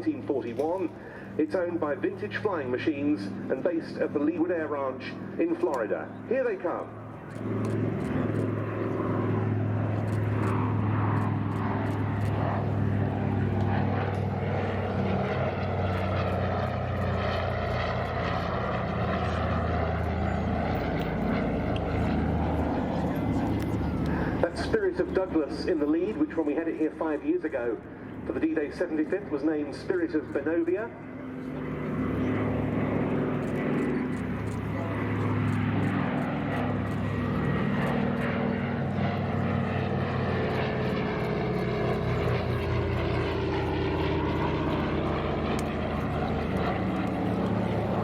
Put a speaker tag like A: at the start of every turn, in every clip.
A: 1941. It's owned by Vintage Flying Machines and based at the Leeward Air Ranch in Florida. Here they come. Spirit of Douglas in the lead, which when we had it here 5 years ago for the D-Day 75th was named Spirit of Benovia.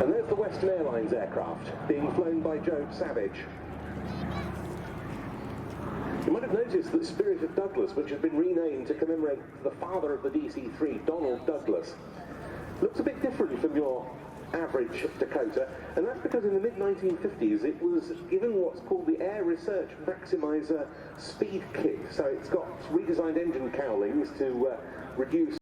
A: And there's the Western Airlines aircraft being flown by Joe Savage. You might have noticed that Spirit of Douglas, which has been renamed to commemorate the father of the DC-3, Donald Douglas, looks a bit different from your average Dakota, and that's because in the mid-1950s it was given what's called the Air Research Maximizer Speed Kit. So it's got redesigned engine cowlings to reduce.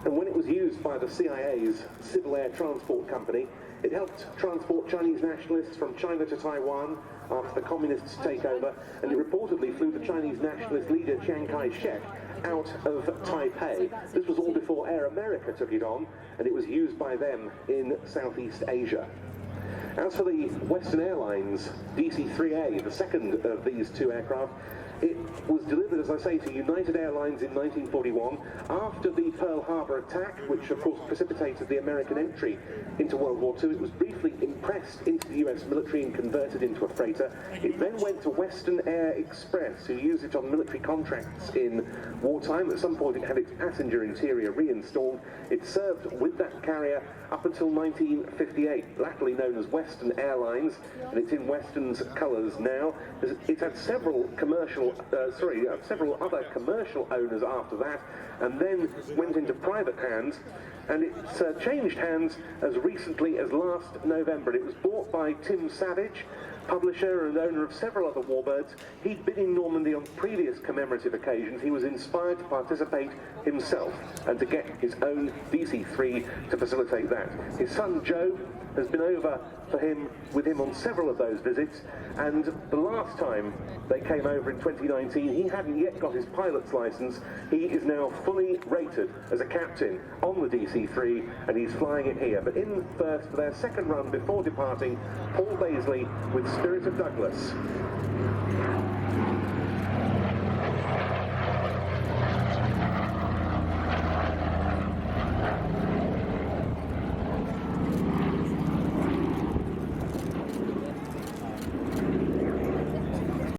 A: And when it was used by the CIA's Civil Air Transport Company, it helped transport Chinese nationalists from China to Taiwan after the communists' takeover, and it reportedly flew the Chinese nationalist leader Chiang Kai-shek out of Taipei. This was all before Air America took it on, and it was used by them in Southeast Asia. As for the Western Airlines DC-3A, the second of these two aircraft, it was delivered, as I say, to United Airlines in 1941 after the Pearl Harbor attack, which of course precipitated the American entry into World War II. It was briefly impressed into the US military and converted into a freighter. It then went to Western Air Express, who used it on military contracts in wartime. At some point it had its passenger interior reinstalled. It served with that carrier up until 1958, latterly known as Western Airlines, and it's in Western's colours now. It's had several several other commercial owners after that, and then went into private hands, and it's changed hands as recently as last November. It was bought by Tim Savage, publisher and owner of several other warbirds. He'd been in Normandy on previous commemorative occasions. He was inspired to participate himself and to get his own DC-3 to facilitate that. His son Joe has been over with him on several of those visits, and the last time they came over in 2019, he hadn't yet got his pilot's license. He is now fully rated as a captain on the DC-3, and he's flying it here. But in first for their second run before departing, Paul Baisley with Spirit of Douglas.